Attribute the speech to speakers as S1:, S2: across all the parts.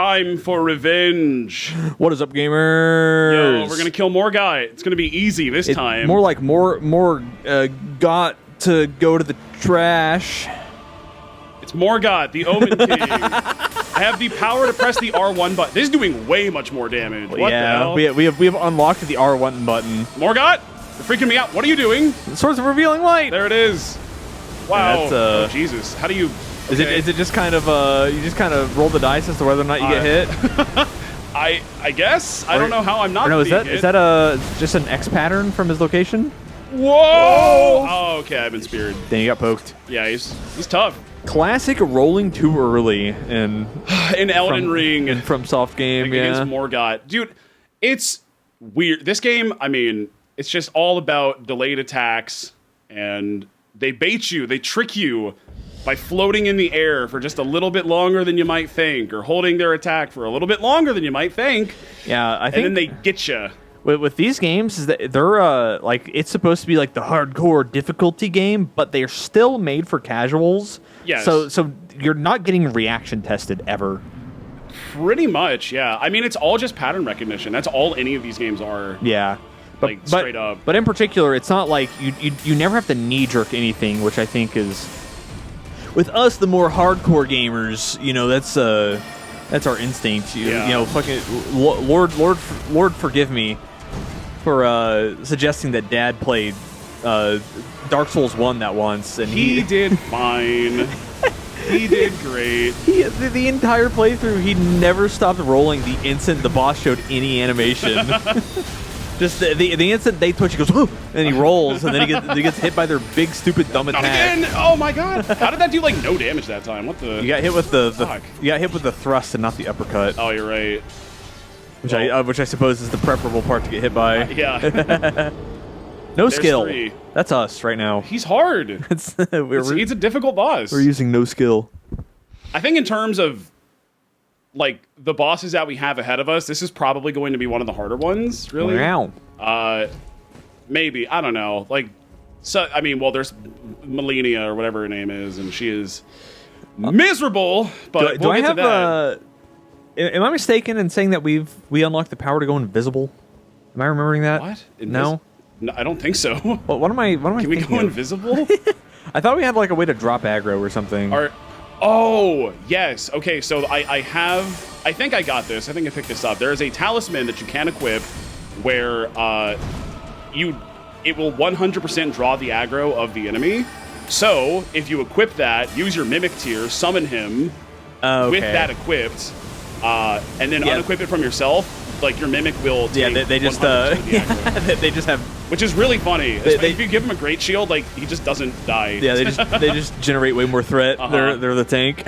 S1: time for revenge.
S2: What is up, gamers?
S1: Yo, we're gonna kill more guy. It's gonna be easy this time.
S2: More like more got to go to the trash.
S1: It's Morgoth, the Omen King. I have the power to press the R1 button. This is doing way much more damage. What the hell?
S2: We have unlocked the R1 button.
S1: Morgoth, you're freaking me out. What are you doing?
S2: Source of revealing light.
S1: There it is. Wow.
S2: Yeah,
S1: oh, Jesus. How do you?
S2: Okay. Is it just kind of you just kind of roll the dice as to whether or not you get hit?
S1: I guess. I don't know how I'm not.
S2: No,
S1: is
S2: that just an X pattern from his location?
S1: Whoa! Oh, okay. I've been speared.
S2: Then you got poked.
S1: Yeah, he's tough.
S2: Classic rolling too early in
S1: Elden Ring
S2: and from soft game
S1: against Morgoth. Dude, it's weird. This game, I mean, it's just all about delayed attacks, and they bait you, they trick you by floating in the air for just a little bit longer than you might think, or holding their attack for a little bit longer than you might think.
S2: Yeah, I think.
S1: And then they get you.
S2: With these games, is that they're like, it's supposed to be like the hardcore difficulty game, but they're still made for casuals.
S1: Yes.
S2: So you're not getting reaction tested ever.
S1: Pretty much, yeah. I mean, it's all just pattern recognition. That's all any of these games are.
S2: Yeah.
S1: Like, straight up.
S2: But in particular, it's not like you never have to knee-jerk anything, which I think is... With us, the more hardcore gamers, you know, that's our instinct. You know, fucking... Lord forgive me for suggesting that Dad played Dark Souls 1 that once, and
S1: he did fine. He did great.
S2: The entire playthrough, he never stopped rolling the instant the boss showed any animation. Just the instant they twitch, he goes, "Whoa!" and he rolls, and then he gets hit by their big, stupid, dumb attack.
S1: Again! Oh my god! How did that do like no damage that time? What the?
S2: You got hit with you got hit with the thrust and not the uppercut.
S1: Oh, you're right.
S2: Which I suppose is the preferable part to get hit by.
S1: Yeah.
S2: No skill.
S1: 3.
S2: That's us right now.
S1: He's hard. He's a difficult boss.
S2: We're using no skill.
S1: I think in terms of like the bosses that we have ahead of us, this is probably going to be one of the harder ones. Really?
S2: Wow.
S1: Maybe, I don't know. Like, so I mean, well, there's Melania or whatever her name is, and she is miserable. But
S2: do I have? Am I mistaken in saying that we unlocked the power to go invisible? Am I remembering that?
S1: What?
S2: No,
S1: I don't think so.
S2: Well, what am I?
S1: Can we go invisible?
S2: I thought we had like a way to drop aggro or something.
S1: Oh, yes. Okay, so I think I got this. I think I picked this up. There is a talisman that you can equip where it will 100% draw the aggro of the enemy. So if you equip that, use your Mimic tier, summon him with that equipped, and then unequip it from yourself. Like your Mimic will take
S2: they just they just have,
S1: which is really funny. If you give him a great shield, like he just doesn't die.
S2: Yeah, they just generate way more threat. They're the tank.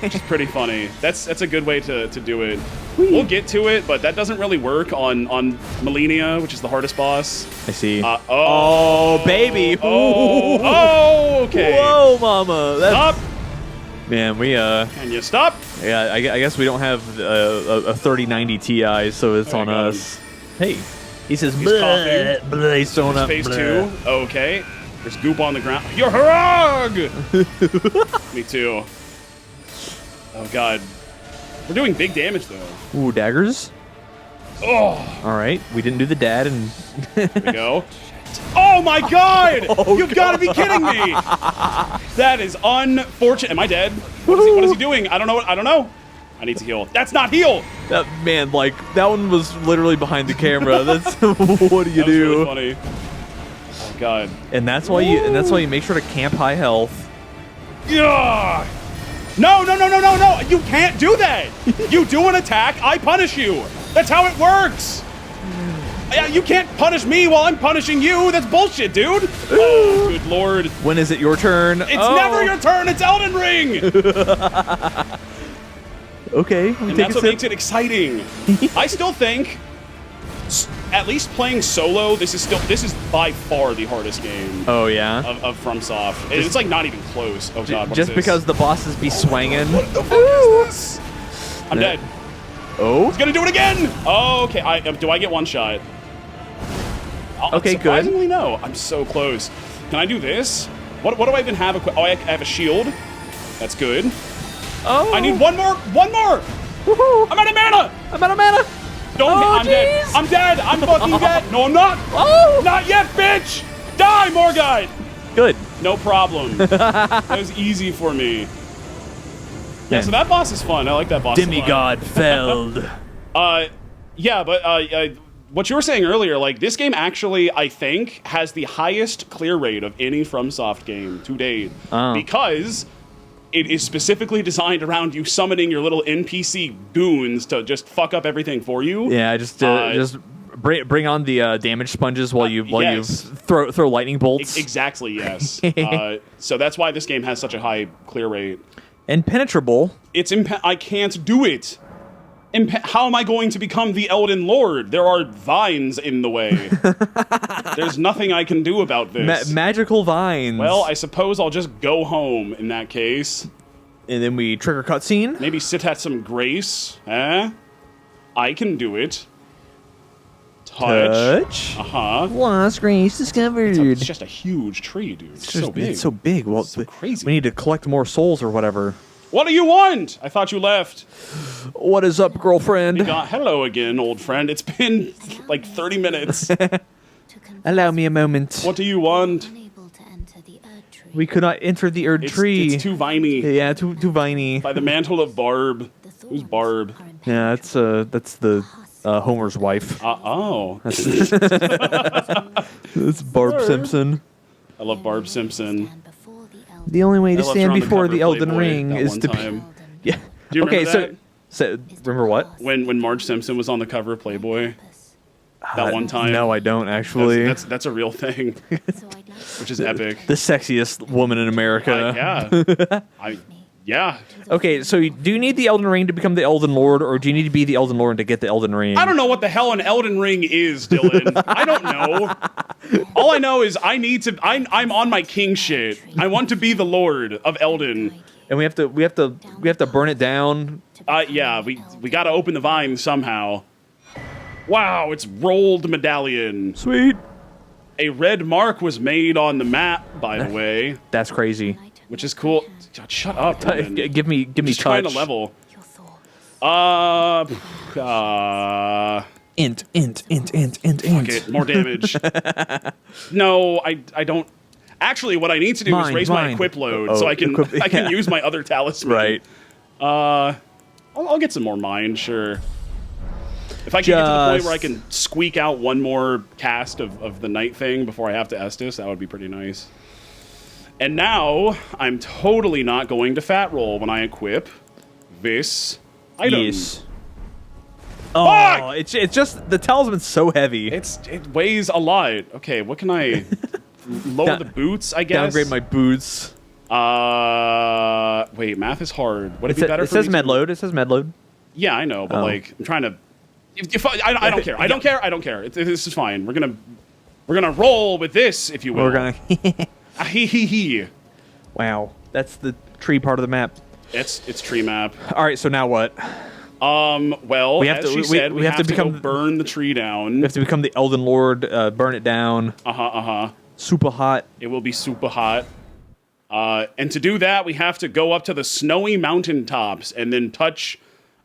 S1: Which is pretty funny. That's a good way to do it. We'll get to it, but that doesn't really work on Melania, which is the hardest boss.
S2: I see.
S1: Oh
S2: baby.
S1: Oh, okay.
S2: Whoa, mama.
S1: Stop.
S2: Man, we
S1: Can you stop?
S2: Yeah, I guess we don't have a 3090 Ti, so it's on us. Hey, he says, bleh, bleh, he's throwing up.
S1: Phase 2. Okay. There's goop on the ground. Your harag! Me too. Oh god. We're doing big damage though.
S2: Ooh, daggers.
S1: Oh.
S2: All right, we didn't do the dad, and
S1: there we go. Oh my god! You've got to be kidding me! That is unfortunate. Am I dead? What is he doing? I don't know. I need to heal. That's not heal!
S2: That man, like, that one was literally behind the camera. That's what do you do?
S1: That was really funny. Oh god.
S2: And that's why you make sure to camp high health.
S1: Yeah! No! You can't do that! You do an attack, I punish you! That's how it works! You can't punish me while I'm punishing you. That's bullshit, dude. Oh, good lord.
S2: When is it your turn?
S1: It's never your turn. It's Elden Ring.
S2: Okay.
S1: And that's what makes it exciting. I still think, at least playing solo, this is by far the hardest game.
S2: Oh yeah.
S1: Of FromSoft. It's like not even close. Oh god.
S2: Just because the bosses be swanging.
S1: What the fuck is this? I'm dead.
S2: Oh.
S1: He's gonna do it again. Oh, okay. Do I get one shot?
S2: Okay,
S1: surprisingly, no. I'm so close. Can I do this? What do I even have? Oh, I have a shield. That's good.
S2: Oh.
S1: I need one more. One more.
S2: Woohoo!
S1: I'm out of mana!
S2: I'm out of mana!
S1: Don't
S2: Oh,
S1: I'm dead.
S2: jeez.
S1: I'm dead. I'm fucking dead. No, I'm not.
S2: Oh!
S1: Not yet, bitch. Die, Morguide.
S2: Good.
S1: No problem. That was easy for me. Yeah, so that boss is fun. I like that boss.
S2: Demigod felled.
S1: Yeah, but what you were saying earlier, like this game actually, I think, has the highest clear rate of any FromSoft game to date because it is specifically designed around you summoning your little NPC goons to just fuck up everything for you.
S2: Yeah, just bring on the damage sponges while you
S1: yes.
S2: throw lightning bolts.
S1: Exactly, yes. So that's why this game has such a high clear rate.
S2: Impenetrable.
S1: It's I can't do it. How am I going to become the Elden Lord? There are vines in the way. There's nothing I can do about this.
S2: Magical vines.
S1: Well, I suppose I'll just go home in that case.
S2: And then we trigger cutscene.
S1: Maybe sit at some grace. Eh? I can do it. Touch. Uh-huh.
S2: Lost grace discovered.
S1: It's just a huge tree, dude. It's so big.
S2: It's so big. Well,
S1: it's so crazy.
S2: We need to collect more souls or whatever.
S1: What do you want? I thought you left.
S2: What is up, girlfriend?
S1: Hello again, old friend. It's been like 30 minutes.
S2: Allow me a moment.
S1: What do you want?
S2: We could not enter the Erd tree.
S1: It's too viney.
S2: Yeah, too viney.
S1: By the mantle of Barb. Who's Barb?
S2: Yeah, that's the Homer's wife.
S1: Oh.
S2: That's Barb Simpson.
S1: I love Barb Simpson.
S2: The only way to stand before the Elden
S1: Playboy
S2: Ring
S1: that
S2: is
S1: one
S2: to.
S1: time.
S2: Yeah.
S1: Do you remember that?
S2: So remember what?
S1: When Marge Simpson was on the cover of Playboy? That one time?
S2: No, I don't actually.
S1: That's a real thing. Which is epic.
S2: The sexiest woman in America.
S1: Yeah.
S2: Okay, so do you need the Elden Ring to become the Elden Lord, or do you need to be the Elden Lord to get the Elden Ring?
S1: I don't know what the hell an Elden Ring is, Dillon. I don't know. All I know is I'm on my king shit. I want to be the Lord of Elden.
S2: And we have to burn it down.
S1: Yeah, we got to open the vine somehow. Wow, it's rolled medallion.
S2: Sweet.
S1: A red mark was made on the map, by the way.
S2: That's crazy.
S1: Which is cool. God, shut up, man.
S2: Give me
S1: Just
S2: touch.
S1: trying to level.
S2: Int.
S1: Okay, more damage. No, I don't. Actually, what I need to do is raise my equip load so I can use my other talisman.
S2: Right.
S1: I'll get some more mind, sure. If I can get to the point where I can squeak out one more cast of the night thing before I have to Estus, that would be pretty nice. And now, I'm totally not going to fat roll when I equip this item.
S2: Yes. Oh, it's just, the talisman's so heavy.
S1: It weighs a lot. Okay, what can I... Lower the boots, I guess?
S2: Downgrade my boots.
S1: Wait, math is hard. Would it be better for me?
S2: It says med load. It says med load.
S1: Yeah, I know, but like, I'm trying to... I don't care. I don't care. I don't care. This is fine. We're gonna roll with this, if you will.
S2: We're gonna...
S1: Hee.
S2: Wow, that's the tree part of the map.
S1: It's tree map.
S2: All right, so now what?
S1: Well, we have to go burn the tree down.
S2: We have to become the Elden Lord, burn it down. Super hot.
S1: It will be super hot. And to do that, we have to go up to the snowy mountaintops and then touch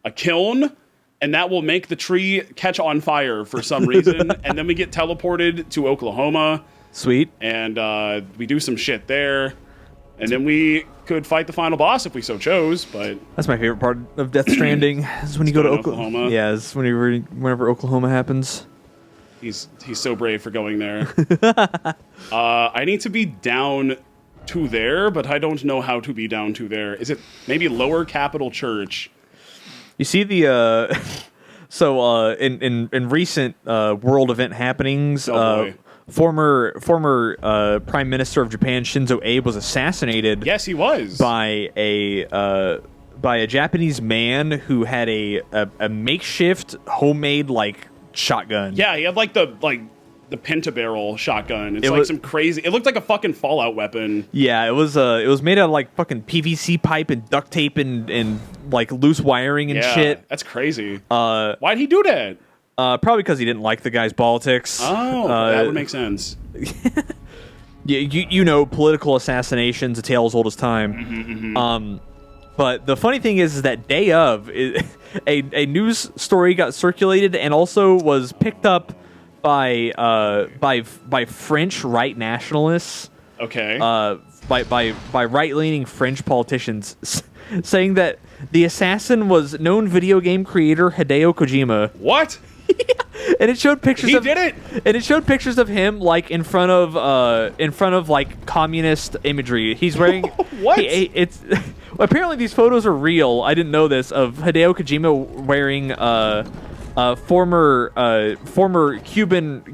S1: a kiln, and that will make the tree catch on fire for some reason. And then we get teleported to Oklahoma.
S2: Sweet. And
S1: we do some shit there. And then we could fight the final boss if we so chose, but...
S2: That's my favorite part of Death Stranding, is when you go to
S1: Oklahoma.
S2: Yeah, it's whenever Oklahoma happens.
S1: He's so brave for going there. I need to be down to there, but I don't know how to be down to there. Is it maybe Lower Capital Church?
S2: You see the... So, in recent world event happenings... Former Prime Minister of Japan Shinzo Abe was assassinated.
S1: Yes, he was
S2: by a Japanese man who had a makeshift homemade shotgun.
S1: Yeah, he had the pentabarrel shotgun. It's some crazy. It looked like a fucking Fallout weapon.
S2: Yeah, it was made out of fucking PVC pipe and duct tape and loose wiring and shit.
S1: That's crazy. Why'd he do that?
S2: Probably because he didn't like the guy's politics.
S1: Oh, that would make sense.
S2: Yeah, political assassinations, a tale as old as time. But the funny thing is that day of, a news story got circulated and also was picked up by French right nationalists.
S1: Okay.
S2: By right-leaning French politicians saying that the assassin was known video game creator Hideo Kojima.
S1: What?
S2: And it showed pictures.
S1: He did it.
S2: And it showed pictures of him like in front of like communist imagery. He's wearing
S1: what?
S2: It's apparently these photos are real. I didn't know this, of Hideo Kojima wearing former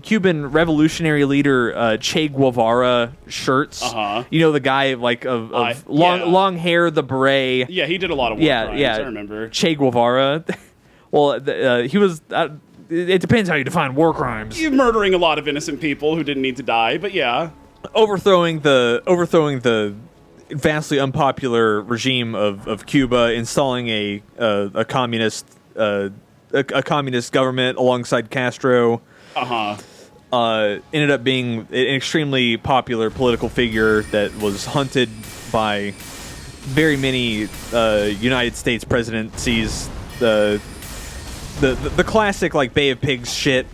S2: Cuban revolutionary leader Che Guevara shirts. You know, the guy like of long hair, the beret.
S1: Yeah, he did a lot of war crimes, I remember.
S2: Che Guevara. Well, he was. It depends how you define war crimes.
S1: He's murdering a lot of innocent people who didn't need to die, but yeah.
S2: Overthrowing the vastly unpopular regime of Cuba, installing a communist government alongside Castro. Ended up being an extremely popular political figure that was hunted by very many United States presidencies. The classic like Bay of Pigs shit.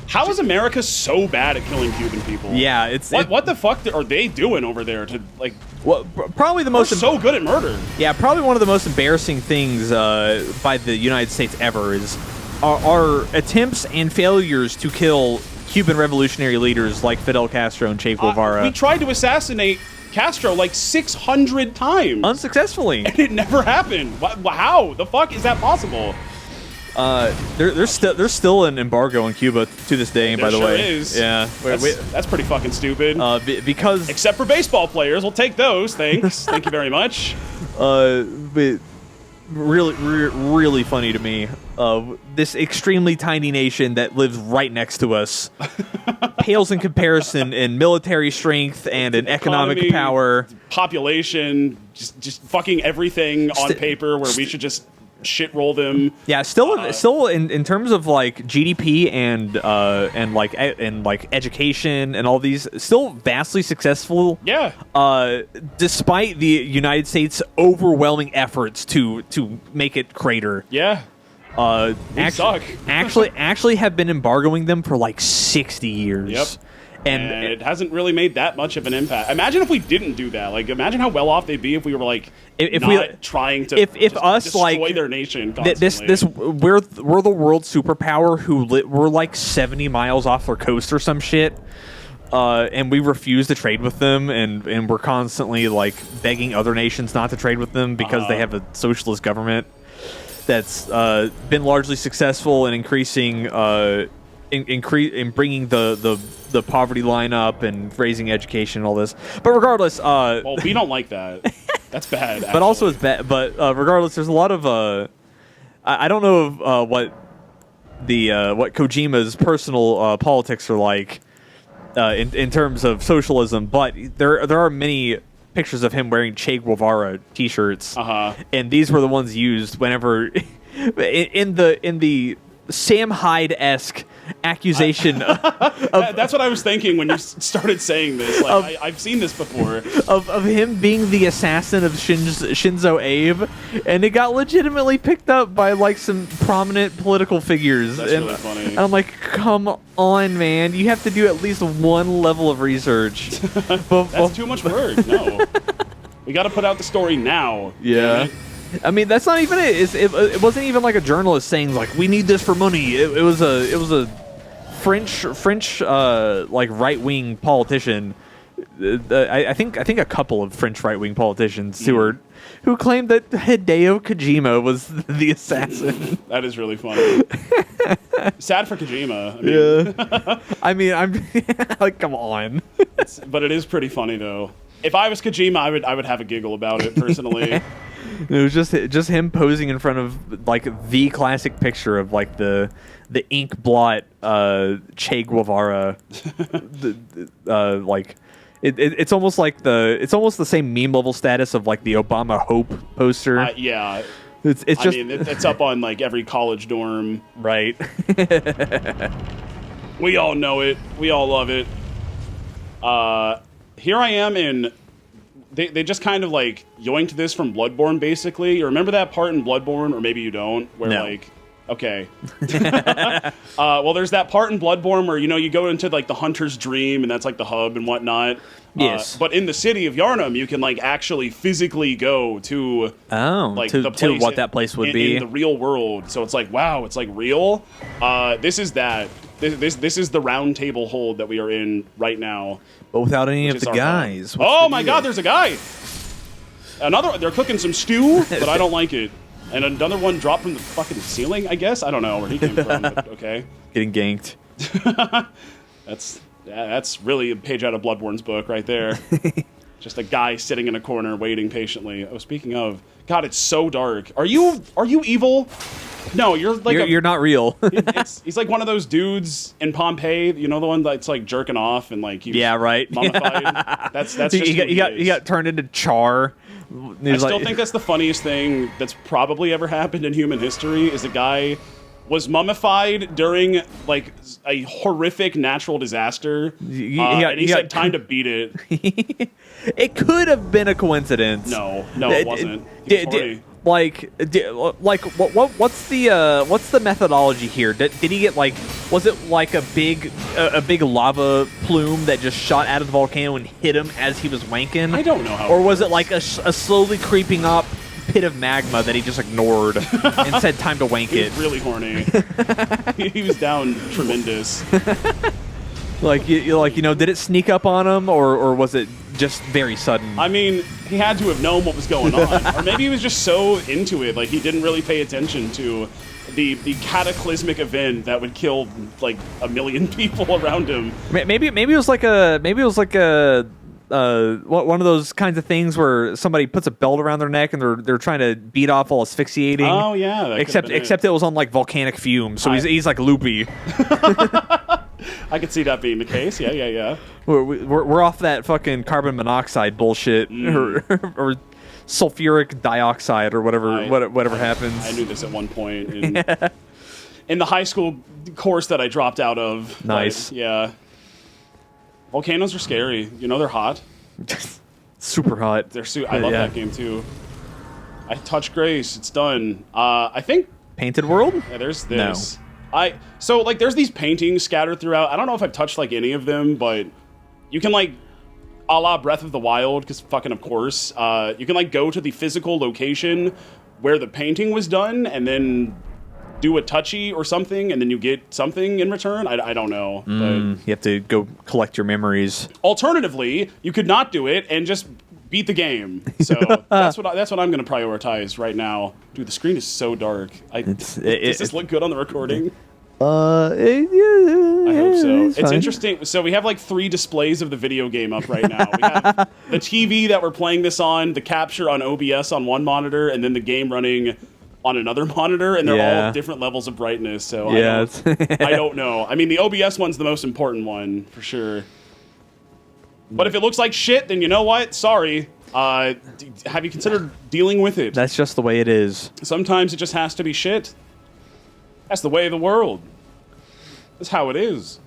S1: How is America so bad at killing Cuban people?
S2: Yeah,
S1: what the fuck are they doing over there to like?
S2: Well, probably the most.
S1: We're so good at murder.
S2: Yeah, probably one of the most embarrassing things by the United States ever is our attempts and failures to kill Cuban revolutionary leaders like Fidel Castro and Che Guevara.
S1: We tried to assassinate Castro like 600 times
S2: unsuccessfully,
S1: and it never happened. How the fuck is that possible?
S2: There's still an embargo on Cuba to this day. By the way,
S1: is.
S2: Yeah,
S1: that's pretty fucking stupid.
S2: Because
S1: except for baseball players, we'll take those. Thanks, thank you very much.
S2: But really funny to me. This extremely tiny nation that lives right next to us pales in comparison in military strength and in economic power,
S1: population, just fucking everything on paper. Where we should just shit roll them.
S2: Yeah, still in terms of like GDP and like education and all these, still vastly successful.
S1: Yeah.
S2: Despite the United States' overwhelming efforts to make it crater.
S1: Yeah.
S2: actually have been embargoing them for like 60 years.
S1: Yep. And it hasn't really made that much of an impact. Imagine if we didn't do that. Like, imagine how well off they'd be if we were like trying to destroy their nation constantly.
S2: We're the world superpower who we're like 70 miles off their coast or some shit, and we refuse to trade with them, and we're constantly like begging other nations not to trade with them because they have a socialist government that's been largely successful in increasing. In bringing the poverty line up and raising education and all this, but regardless,
S1: well, we don't like that. That's bad.
S2: But also it's bad. But regardless, there's a lot of I don't know what Kojima's personal politics are like in terms of socialism, but there are many pictures of him wearing Che Guevara T-shirts, and these were the ones used whenever in the Sam Hyde-esque accusation
S1: that's what I was thinking when you started saying this. Like, I've seen this before
S2: of him being the assassin of Shinzo Abe, and it got legitimately picked up by like some prominent political figures.
S1: That's really funny.
S2: And I'm like, come on, man, you have to do at least one level of research.
S1: That's too much work. No, we got to put out the story now.
S2: Yeah. I mean, that's not even it. It wasn't even like a journalist saying like, we need this for money. It was a French like right wing politician. I think a couple of French right wing politicians who claimed that Hideo Kojima was the assassin.
S1: That is really funny. Sad for Kojima.
S2: I mean, I'm like, come on.
S1: But it is pretty funny though. If I was Kojima, I would have a giggle about it personally.
S2: It was just him posing in front of like the classic picture of like the ink blot Che Guevara. Like it's almost like the same meme level status of like the Obama Hope poster.
S1: Yeah.
S2: It's just,
S1: I mean, it's up on like every college dorm.
S2: Right.
S1: We all know it. We all love it. Here I am in they just kind of like yoinked this from Bloodborne, basically. You remember that part in Bloodborne, or maybe you don't, where
S2: No.
S1: like, okay. Well, there's that part in Bloodborne where, you go into like the hunter's dream, and that's like the hub and whatnot.
S2: Yes.
S1: But in the city of Yharnam, you can like actually physically go to like
S2: to
S1: the place
S2: what that place would be
S1: in the real world. So it's like, wow, it's like real. This is that. This is the round table hold that we are in right now.
S2: but without any of
S1: is
S2: the
S1: our
S2: guys.
S1: hub.
S2: What's
S1: Oh
S2: the
S1: my
S2: deal?
S1: God, there's a guy. They're cooking some stew, but I don't like it. And another one dropped from the fucking ceiling, I guess. I don't know where he came from, but okay.
S2: Getting ganked.
S1: That's really a page out of Bloodborne's book right there. Just a guy sitting in a corner waiting patiently. Oh, speaking of, God, it's so dark. Are you evil? No, you're like
S2: You're not real.
S1: he's like one of those dudes in Pompeii. You know, the one that's like jerking off and like he's
S2: Yeah, right.
S1: mummified. That's just
S2: he got turned into char.
S1: I still think that's the funniest thing that's probably ever happened in human history. Is a guy was mummified during like a horrific natural disaster, and he said time to beat it.
S2: It could have been a coincidence.
S1: No, it wasn't.
S2: What's the methodology here? Did he get was it like a big lava plume that just shot out of the volcano and hit him as he was wanking?
S1: I don't know how.
S2: Or was it like a slowly creeping up pit of magma that he just ignored and said time to wank
S1: He
S2: it?
S1: was really horny. He was down tremendous.
S2: Did it sneak up on him or was it just very sudden?
S1: I mean, he had to have known what was going on, or maybe he was just so into it, like he didn't really pay attention to the cataclysmic event that would kill like 1 million people around him.
S2: Maybe it was like one of those kinds of things where somebody puts a belt around their neck and they're trying to beat off all asphyxiating.
S1: Oh yeah,
S2: except it was on like volcanic fumes, so he's like loopy.
S1: I could see that being the case. Yeah.
S2: We're off that fucking carbon monoxide bullshit or sulfuric dioxide or whatever happens.
S1: I knew this at one point in the high school course that I dropped out of.
S2: Nice.
S1: Yeah. Volcanoes are scary. They're hot.
S2: Super hot.
S1: I love that game too. I touched Grace. It's done. I think
S2: Painted World?
S1: Yeah, there's this. So there's these paintings scattered throughout. I don't know if I've touched like any of them, but you can like a la Breath of the Wild, because fucking of course, you can like go to the physical location where the painting was done and then do a touchy or something, and then you get something in return. I don't know. But
S2: You have to go collect your memories.
S1: alternatively, you could not do it and just beat the game. So that's what I'm going to prioritize right now. Dude, the screen is so dark. Does this look good on the recording?
S2: Yeah,
S1: I hope so. It's
S2: fine.
S1: interesting. So we have like 3 displays of the video game up right now. We have the TV that we're playing this on, the capture on OBS on one monitor, and then the game running on another monitor, and they're all different levels of brightness. So I don't know. I mean, the OBS one's the most important one for sure. But if it looks like shit, then you know what? Sorry. Have you considered dealing with it?
S2: That's just the way it is.
S1: Sometimes it just has to be shit. That's the way of the world. That's how it is.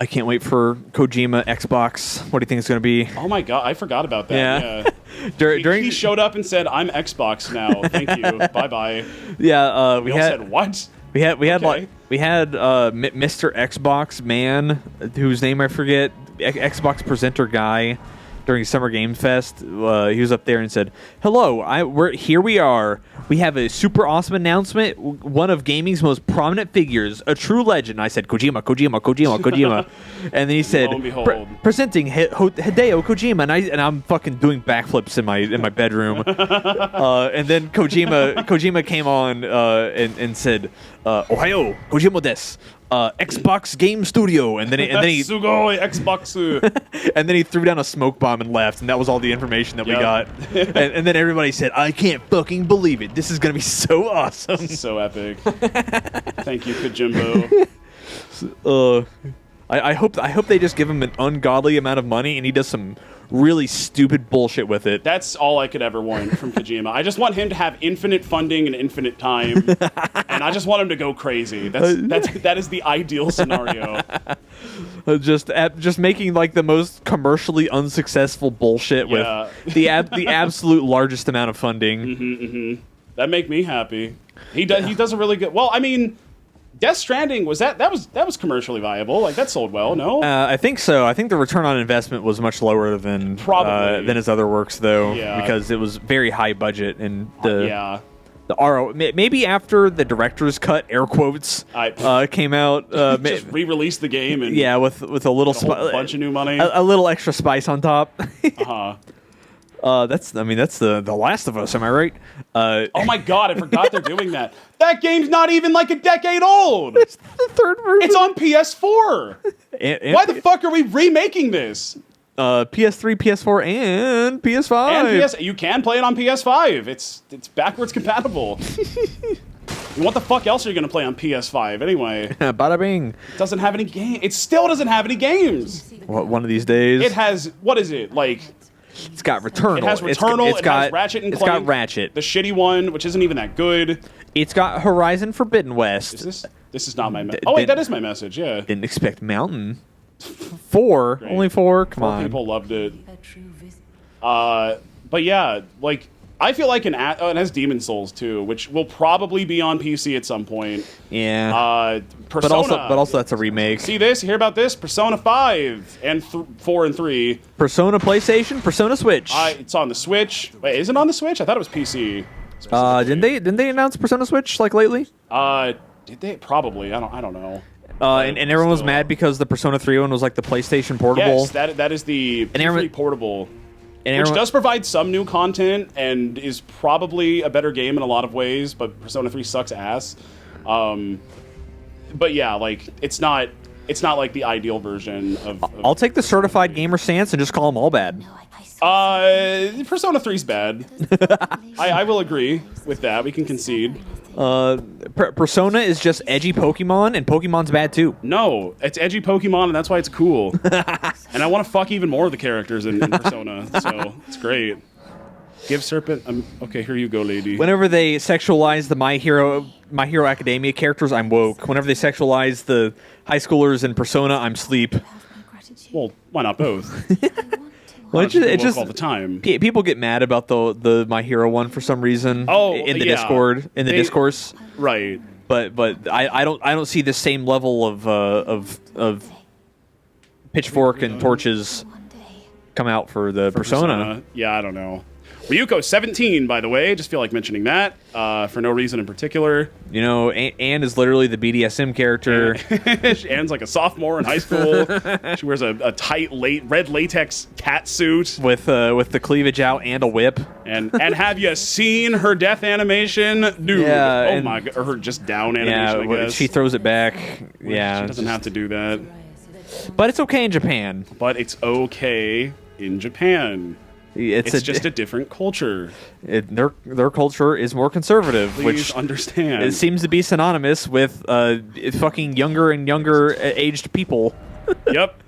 S2: I can't wait for Kojima Xbox. What do you think it's going to be?
S1: Oh my God, I forgot about that. Yeah. He showed up and said, "I'm Xbox now. Thank you. Bye bye."
S2: Yeah,
S1: We all said what?
S2: We had
S1: Okay.
S2: Mr. Xbox man, whose name I forget, Xbox presenter guy during Summer Game Fest. He was up there and said, "Hello, we are. We have a super awesome announcement. One of gaming's most prominent figures, a true legend." I said, "Kojima." And then he said,
S1: Lo and behold.
S2: "Presenting Hideo Kojima," and I'm fucking doing backflips in my bedroom. And then Kojima came on and said, "Ohayo, Kojima desu. Xbox Game Studio," and then he
S1: Sugoi Xbox.
S2: and then he threw down a smoke bomb and left, and that was all the information that we got. And then everybody said, "I can't fucking believe it. This is gonna be so awesome."
S1: So epic. Thank you, Kojimbo.
S2: I hope they just give him an ungodly amount of money and he does some really stupid bullshit with it.
S1: That's all I could ever want from Kojima. I just want him to have infinite funding and infinite time, and I just want him to go crazy. That is the ideal scenario.
S2: Just making like the most commercially unsuccessful bullshit with the absolute largest amount of funding.
S1: That make me happy. He does a really good. Well, I mean, Death Stranding that was commercially viable. Like that sold well. No,
S2: I think so. I think the return on investment was much lower than his other works, though, because it was very high budget and the RO. Maybe after the director's cut, air quotes, came out,
S1: just re-released the game and
S2: with a little
S1: bunch of new money,
S2: a little extra spice on top. That's the Last of Us, am I right?
S1: Oh my god, I forgot they're doing that. That game's not even like a decade old.
S2: It's the third version.
S1: It's on PS4. Why the fuck are we remaking this?
S2: PS3, PS4, and PS5.
S1: And you can play it on PS5. It's backwards compatible. What the fuck else are you gonna play on PS5 anyway?
S2: Bada bing.
S1: It doesn't have any game. It still doesn't have any games.
S2: One of these days.
S1: It has, what is it, like...
S2: It's got Returnal.
S1: It has Returnal. It has Ratchet and Clank.
S2: It's got Ratchet.
S1: The shitty one, which isn't even that good.
S2: It's got Horizon Forbidden West.
S1: This is not my message. Oh, wait, that is my message, yeah.
S2: Didn't expect Mountain. 4.
S1: Great.
S2: Only 4? Come on.
S1: 4 people loved it. But yeah, like... I feel like it has Demon Souls too, which will probably be on PC at some point.
S2: Yeah.
S1: Persona.
S2: But also that's a remake.
S1: See this? You hear about this? Persona 5 and 4 and 3.
S2: Persona PlayStation, Persona Switch.
S1: It's on the Switch. Wait, is it on the Switch? I thought it was PC.
S2: Didn't they announce Persona Switch like lately?
S1: Did they? Probably. I don't know.
S2: And everyone was mad because the Persona 3 one was like the PlayStation Portable.
S1: Yes, that is the PS3 Portable. Which does provide some new content and is probably a better game in a lot of ways, but Persona 3 sucks ass. But yeah, like it's not like the ideal version of
S2: I'll take the certified gamer stance and just call them all bad.
S1: Persona 3's bad. I will agree with that. We can concede.
S2: Persona is just edgy Pokemon, and Pokemon's bad too.
S1: No, it's edgy Pokemon, and that's why it's cool. And I want to fuck even more of the characters in Persona, so it's great. Give Serpent... okay, here you go, lady.
S2: Whenever they sexualize the My Hero Academia characters, I'm woke. Whenever they sexualize the high schoolers in Persona, I'm sleep.
S1: Well, why not both?
S2: Well, it's just
S1: all the time.
S2: People get mad about the My Hero one for some reason. In the Discord, in the discourse,
S1: right?
S2: But I don't see the same level of pitchfork and torches come out for the Persona.
S1: Yeah, I don't know. Ryuko 17, by the way. Just feel like mentioning that for no reason in particular.
S2: You know, Anne is literally the BDSM character.
S1: Anne's like a sophomore in high school. She wears a tight red latex cat suit
S2: with the cleavage out and a whip.
S1: And have you seen her death animation, dude?
S2: Yeah,
S1: oh my god, or her just down animation. I guess
S2: she throws it back. Yeah,
S1: she doesn't have to do that.
S2: But it's okay in Japan. It's just
S1: a different culture.
S2: Their culture is more conservative,
S1: Please
S2: which
S1: understand.
S2: It seems to be synonymous with fucking younger and younger aged people.
S1: Yep.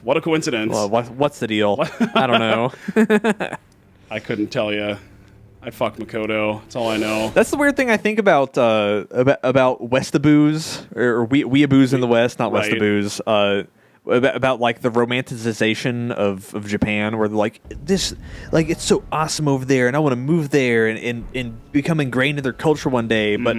S1: What a coincidence.
S2: Well, what's the deal? I don't know.
S1: I couldn't tell you. I'd fuck Makoto. That's all I know.
S2: That's the weird thing I think about Westaboos or Weeaboos in the West, not
S1: right.
S2: Westaboos. About like the romanticization of Japan, where like this, like it's so awesome over there, and I want to move there and become ingrained in their culture one day. But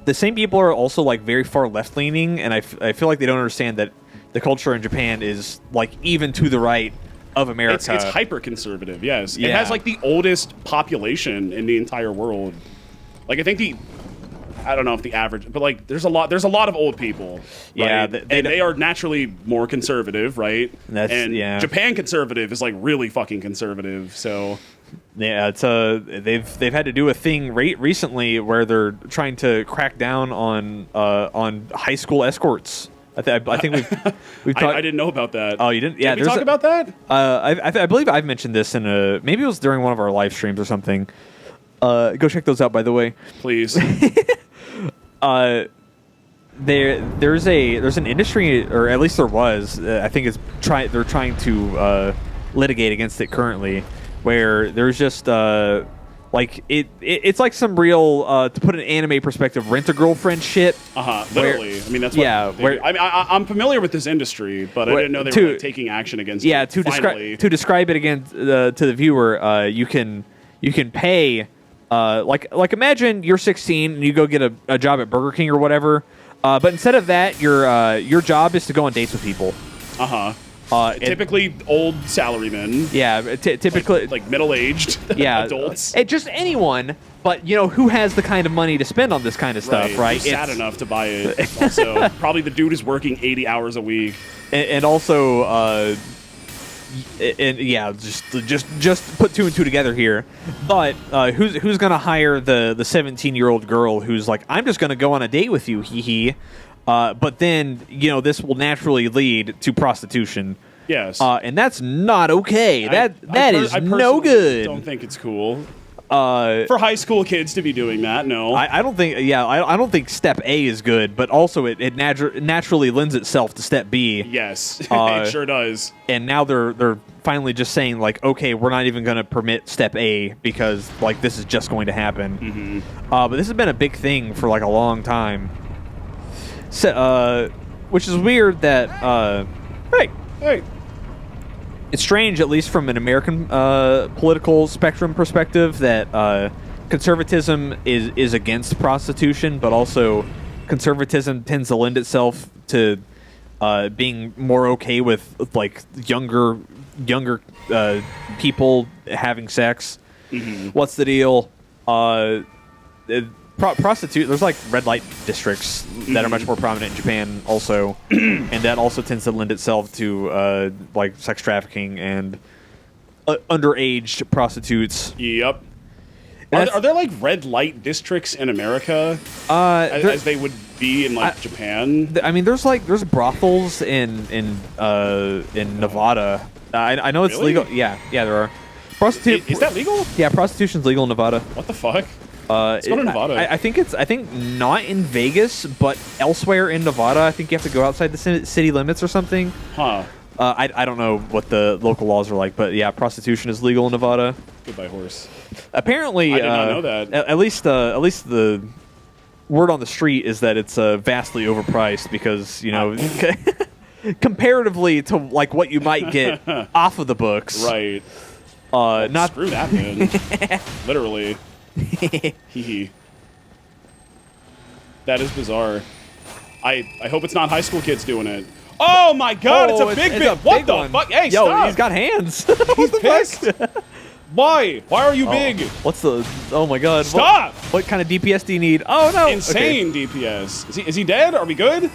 S2: the same people are also like very far left leaning, and I feel like they don't understand that the culture in Japan is like even to the right of America.
S1: It's hyper conservative. Yes,
S2: yeah.
S1: It has like the oldest population in the entire world. Like I think I don't know if the average, but like there's a lot of old people. Right?
S2: Yeah,
S1: they are naturally more conservative, right? Japan conservative is like really fucking conservative. So
S2: yeah, it's they've had to do a thing recently where they're trying to crack down on high school escorts. I think we've talked.
S1: I didn't know about that.
S2: Oh, you didn't? Yeah,
S1: did we talk about that?
S2: I believe I've mentioned this in maybe it was during one of our live streams or something. Go check those out, by the way.
S1: Please.
S2: There's an industry, or at least there was. I think they're trying to litigate against it currently, where there's just like it's like some real to put an anime perspective, rent-a-girlfriend shit.
S1: Literally. I mean, that's what.
S2: Yeah,
S1: I'm familiar with this industry, but I didn't know they were like, taking action against.
S2: Yeah,
S1: it.
S2: to describe it again to the viewer, you can pay. Like imagine you're 16 and you go get a job at Burger King or whatever, but instead of that, your job is to go on dates with people.
S1: Typically old salarymen.
S2: Yeah, typically
S1: like middle-aged.
S2: Yeah,
S1: adults.
S2: Just anyone, but who has the kind of money to spend on this kind of stuff, right?
S1: Who's sad enough to buy it. Also, probably the dude is working 80 hours a week.
S2: And also, just put two and two together here. But who's gonna hire the 17-year-old girl who's like, I'm just gonna go on a date with you, hee hee. But then, this will naturally lead to prostitution.
S1: Yes.
S2: And that's not okay. That is no good.
S1: I don't think it's cool. For high school kids to be doing that, no.
S2: I don't think. Yeah, I don't think step A is good, but also it naturally lends itself to step B.
S1: Yes, it sure does.
S2: And now they're finally just saying like, okay, we're not even going to permit step A because like this is just going to happen.
S1: Mm-hmm.
S2: But this has been a big thing for like a long time. So, which is weird that
S1: Hey.
S2: It's strange, at least from an American political spectrum perspective, that conservatism is against prostitution, but also conservatism tends to lend itself to being more okay with like younger people having sex.
S1: Mm-hmm.
S2: What's the deal? Prostitute. There's like red light districts that are much more prominent in Japan, also, and that also tends to lend itself to like sex trafficking and underage prostitutes.
S1: Yep. Are there like red light districts in America as they would be in like Japan?
S2: I mean, there's brothels in Nevada. I know it's
S1: Really?
S2: legal. Yeah, there are.
S1: Is that legal?
S2: Yeah, prostitution's legal in Nevada.
S1: What the fuck? Let's go to Nevada.
S2: I think not in Vegas, but elsewhere in Nevada. I think you have to go outside the city limits or something.
S1: Huh.
S2: I don't know what the local laws are like, but yeah, prostitution is legal in Nevada.
S1: Goodbye, horse.
S2: Apparently,
S1: I did not know that.
S2: At least the word on the street is that it's vastly overpriced because comparatively to like what you might get off of the books.
S1: Right.
S2: Not
S1: screw that, man. Literally. Hee. That is bizarre. I hope it's not high school kids doing it. Oh my god, it's a big bit. What the fuck? Hey,
S2: yo,
S1: stop.
S2: he's got hands.
S1: He's pissed. Why? Why are you big?
S2: What's the? Oh my god.
S1: Stop.
S2: What kind of DPS do you need? Oh no.
S1: Insane DPS. Is he dead? Are we good?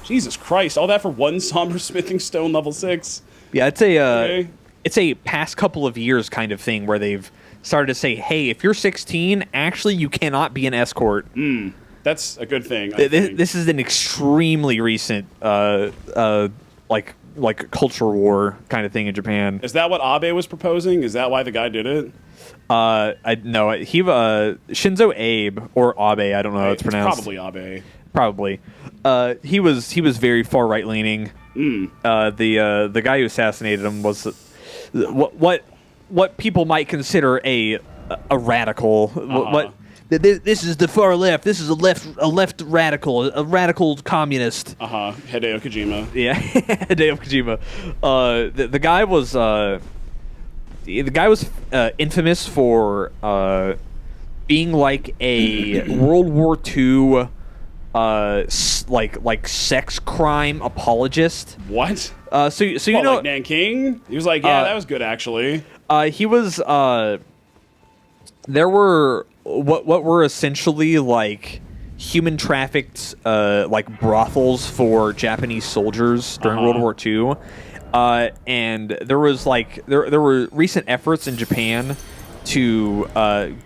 S1: Jesus Christ! All that for one somber smithing stone level 6.
S2: Yeah, it's a past couple of years kind of thing where they've started to say, hey, if you're 16, actually you cannot be an escort.
S1: That's a good thing.
S2: This is an extremely recent like culture war kind of thing in Japan.
S1: Is that what Abe was proposing? Is that why the guy did it?
S2: Shinzo Abe or Abe, I don't know how it's pronounced.
S1: Probably Abe.
S2: Probably. He was very far right leaning. The guy who assassinated him was what people might consider a radical. What this is the far left. This is a left radical, a radical communist.
S1: Hideo Kojima.
S2: Yeah, Hideo Kojima. The guy was infamous for being like a World War II like sex crime apologist.
S1: What?
S2: So you know,
S1: like Nanking? He was like, yeah, that was good actually.
S2: He was. There were what were essentially like human trafficked like brothels for Japanese soldiers during World War II, and there was like there were recent efforts in Japan to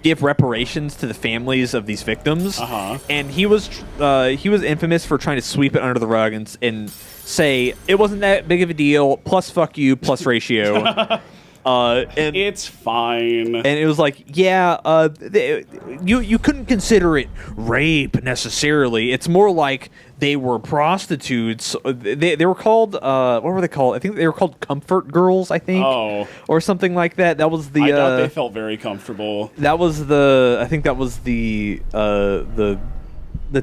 S2: give reparations to the families of these victims, and he was infamous for trying to sweep it under the rug and say it wasn't that big of a deal. Plus, fuck you. Plus ratio. And
S1: it's fine.
S2: And it was like, yeah, you couldn't consider it rape necessarily. It's more like they were prostitutes. They were called what were they called? I think they were called comfort girls. I think, or something like that. That was the.
S1: I thought they felt very comfortable.
S2: That was the. I think that was the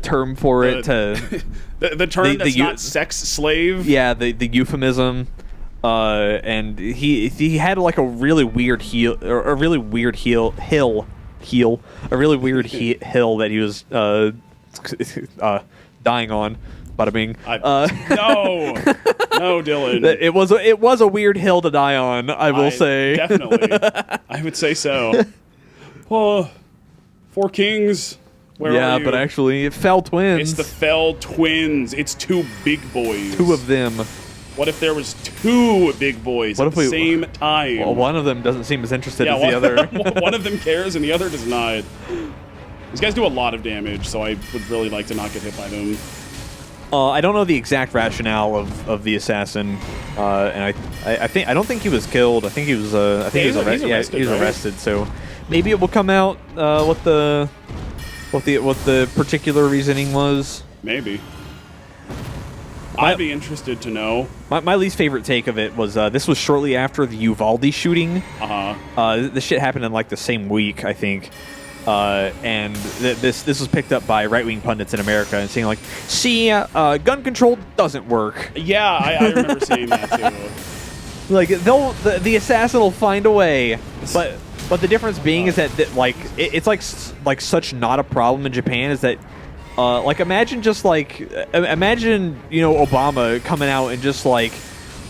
S2: term for it.
S1: The term that's not sex slave.
S2: Yeah, the euphemism. And he had like a really weird hill that he was dying on. Bada bing.
S1: No, Dillon.
S2: It was a weird hill to die on. I will say
S1: definitely. I would say so. Well, Four Kings. Where are you?
S2: But actually, it Fell Twins.
S1: It's the Fell Twins. It's two big boys.
S2: Two of them.
S1: What if there was two big boys at the same time?
S2: Well, one of them doesn't seem as interested as the other.
S1: One of them cares and the other does not. These guys do a lot of damage, so I would really like to not get hit by them.
S2: I don't know the exact rationale of the assassin, and I don't think he was killed. I think he was arrested. Yeah, he was arrested. So maybe it will come out what the particular reasoning was.
S1: Maybe. I'd be interested to know.
S2: My least favorite take of it was this was shortly after the Uvalde shooting. This shit happened in like the same week, I think. And this was picked up by right-wing pundits in America and saying like, see, gun control doesn't work.
S1: Yeah, I remember saying that too.
S2: Like the assassin will find a way, but the difference being is that like it's like such not a problem in Japan is that. Like imagine Obama coming out and just like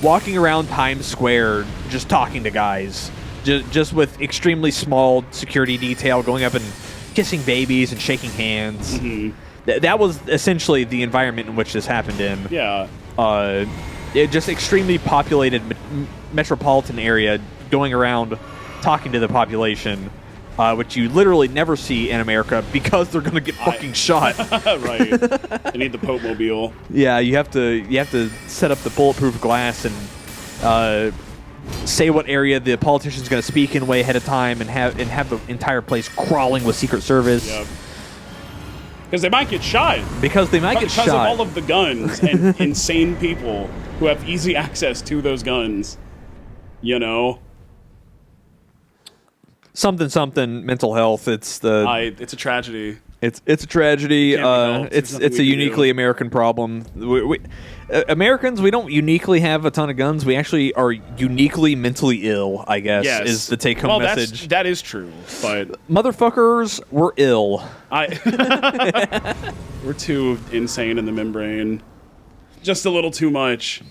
S2: walking around Times Square just talking to guys just with extremely small security detail going up and kissing babies and shaking hands. That was essentially the environment in which this happened in. Just extremely populated metropolitan area going around talking to the population. Which you literally never see in America because they're gonna get fucking shot.
S1: Right. They need the Pope mobile.
S2: Yeah, you have to set up the bulletproof glass and say what area the politician's gonna speak in way ahead of time and have the entire place crawling with Secret Service.
S1: Yep. Because they might get shot.
S2: Because of
S1: all of the guns and insane people who have easy access to those guns. You know.
S2: Something mental health. It's
S1: a tragedy.
S2: It's a tragedy. It's a uniquely American problem. We Americans, we don't uniquely have a ton of guns. We actually are uniquely mentally ill, I guess, is the take-home message.
S1: That is true, but
S2: motherfuckers, we're ill.
S1: We're too insane in the membrane. Just a little too much.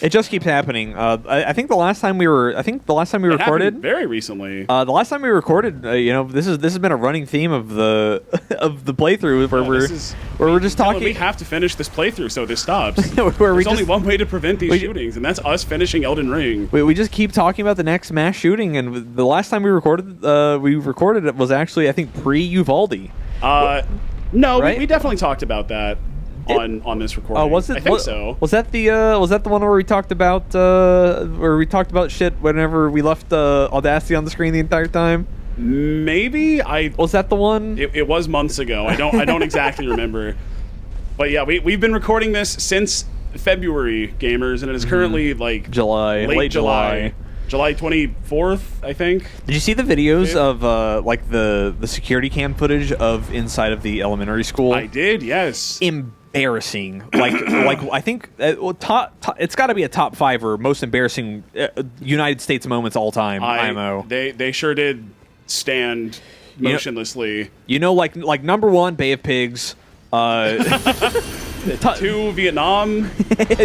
S2: It just keeps happening. I think the last time we recorded
S1: very recently.
S2: The last time we recorded, this has been a running theme of the playthrough where we're just talking.
S1: We have to finish this playthrough so this stops. There's only one way to prevent these shootings, and that's us finishing Elden Ring.
S2: We just keep talking about the next mass shooting, and the last time we recorded it was actually I think pre-Uvalde.
S1: No, right? we definitely talked about that. On this recording.
S2: Oh, was it?
S1: I think so.
S2: Was that the one where we talked about shit whenever we left Audacity on the screen the entire time?
S1: Maybe
S2: was that the one?
S1: It was months ago. I don't exactly remember. But yeah, we've been recording this since February, gamers, and it is currently like late July. July 24th, I think.
S2: Did you see the videos of like the security cam footage of inside of the elementary school?
S1: I did, yes.
S2: Embarrassing. like I think it's got to be a top 5 or most embarrassing United States moments all time. IMO.
S1: They sure did stand motionlessly.
S2: Like number 1, Bay of Pigs.
S1: 2, Vietnam.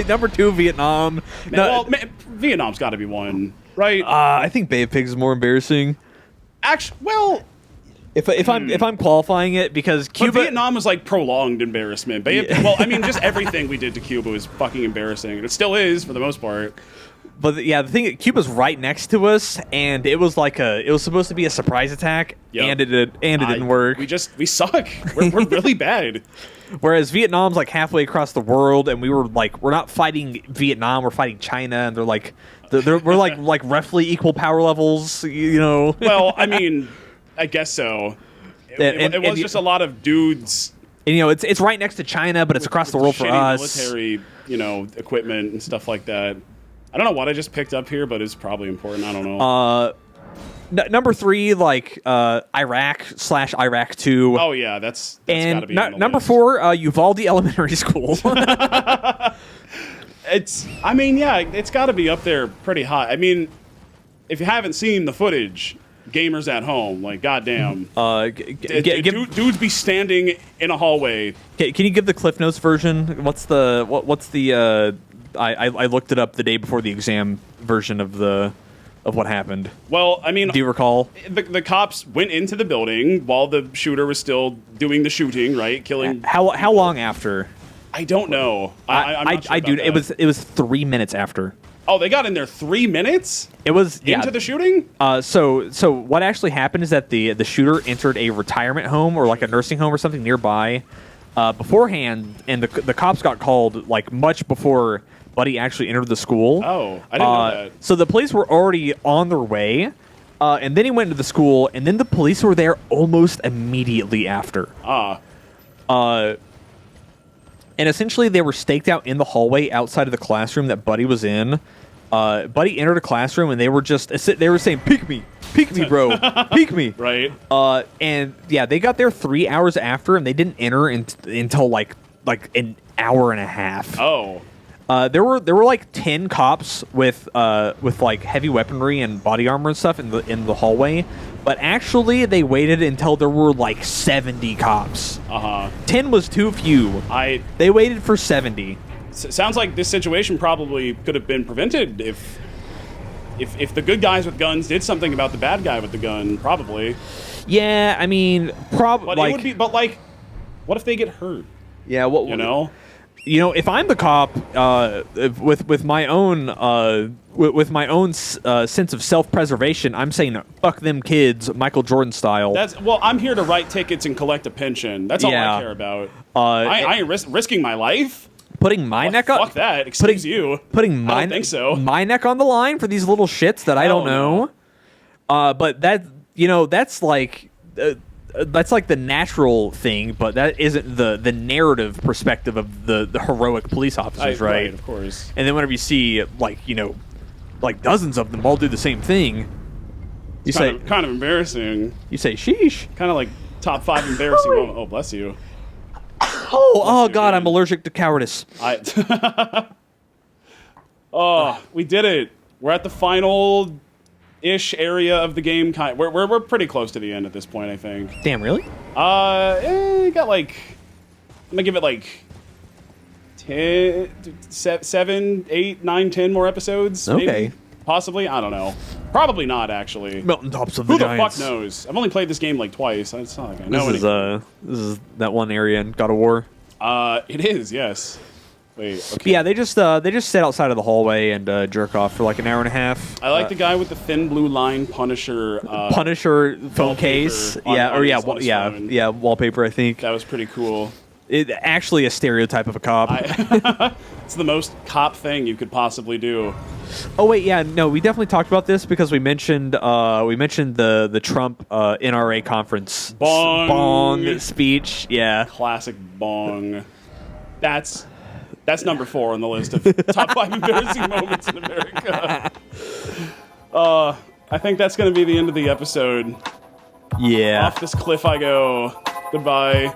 S2: Number 2, Vietnam.
S1: Vietnam's got to be 1, right?
S2: I think Bay of Pigs is more embarrassing.
S1: Actually, well,
S2: if I'm qualifying it because Cuba,
S1: but Vietnam was like prolonged embarrassment. Just everything we did to Cuba was fucking embarrassing, and it still is for the most part.
S2: But yeah, the thing, Cuba's right next to us, and it was supposed to be a surprise attack, and it didn't work.
S1: We suck. We're really bad.
S2: Whereas Vietnam's like halfway across the world, and we're not fighting Vietnam, we're fighting China, and we're like roughly equal power levels, you know.
S1: Well, I mean, I guess so. It was just a lot of dudes.
S2: And, you know, it's right next to China, but it's across the world for us.
S1: Military, you know, equipment and stuff like that. I don't know what I just picked up here, but it's probably important. I don't know.
S2: Number 3, Iraq/Iraq 2.
S1: Oh yeah, that's
S2: and
S1: gotta be on the
S2: number
S1: list.
S2: 4, Uvalde Elementary School.
S1: It's got to be up there pretty high. I mean, if you haven't seen the footage, gamers at home, like goddamn, dudes be standing in a hallway.
S2: Can you give the Cliff Notes version? What's the I looked it up the day before the exam version of what happened.
S1: Well, I mean,
S2: do you recall?
S1: The cops went into the building while the shooter was still doing the shooting, right? Killing.
S2: How long after?
S1: I don't know. I'm not sure about that.
S2: It was 3 minutes after.
S1: Oh, they got in there 3 minutes?
S2: It was
S1: into the shooting?
S2: So what actually happened is that the shooter entered a retirement home or like a nursing home or something nearby beforehand, and the cops got called like much before Buddy actually entered the school.
S1: Oh, I didn't know that.
S2: So the police were already on their way, and then he went into the school, and then the police were there almost immediately after. And essentially, they were staked out in the hallway outside of the classroom that Buddy was in. Buddy entered a classroom, and they were saying, "Peek me, bro, peek me."
S1: Right.
S2: And yeah, they got there 3 hours after, and they didn't enter until like an hour and a half.
S1: Oh.
S2: There were like 10 cops with like heavy weaponry and body armor and stuff in the hallway. But actually, they waited until there were like 70 cops. 10 was too few. They waited for 70.
S1: Sounds like this situation probably could have been prevented if the good guys with guns did something about the bad guy with the gun. Probably.
S2: Yeah, I mean, probably.
S1: But it would be. But like, what if they get hurt?
S2: Yeah, what
S1: you know?
S2: You know, if I'm the cop, with my own sense of self-preservation, I'm saying fuck them kids, Michael Jordan style.
S1: I'm here to write tickets and collect a pension. That's all I care about. I ain't risking my life.
S2: Putting my neck on.
S1: Fuck that. Excuse you.
S2: Putting
S1: I don't think so.
S2: My neck on the line for these little shits that I don't know. But that that's like. That's like the natural thing, but that isn't the narrative perspective of the heroic police officers, right?
S1: Right, of course.
S2: And then whenever you see like dozens of them all do the same thing, you say
S1: kind of embarrassing.
S2: You say sheesh.
S1: Kind of like top 5 embarrassing moments. Oh, bless you.
S2: Oh God, I'm allergic to cowardice.
S1: We did it. We're at the final ish area of the game. We're pretty close to the end at this point, I think.
S2: Damn, really?
S1: Got like, I'm gonna give it like 7, 8, 9, 10 more episodes.
S2: Okay.
S1: Maybe. Possibly. I don't know. Probably not, actually.
S2: Mountaintops of the
S1: Who the
S2: Giants.
S1: fuck knows? I've only played this game like twice. It's not like I know
S2: this is that one area in God of War.
S1: It is, yes. Wait, okay.
S2: But yeah, they just sit outside of the hallway and jerk off for like an hour and a half.
S1: I like the guy with the thin blue line Punisher
S2: phone case. Wallpaper, I think.
S1: That was pretty cool.
S2: It actually a stereotype of a cop.
S1: It's the most cop thing you could possibly do.
S2: Oh wait, yeah, no, we definitely talked about this because we mentioned the Trump NRA conference bong speech. Yeah,
S1: classic bong. That's number 4 on the list of top 5 embarrassing moments in America. I think that's going to be the end of the episode.
S2: Yeah.
S1: Off this cliff I go. Goodbye.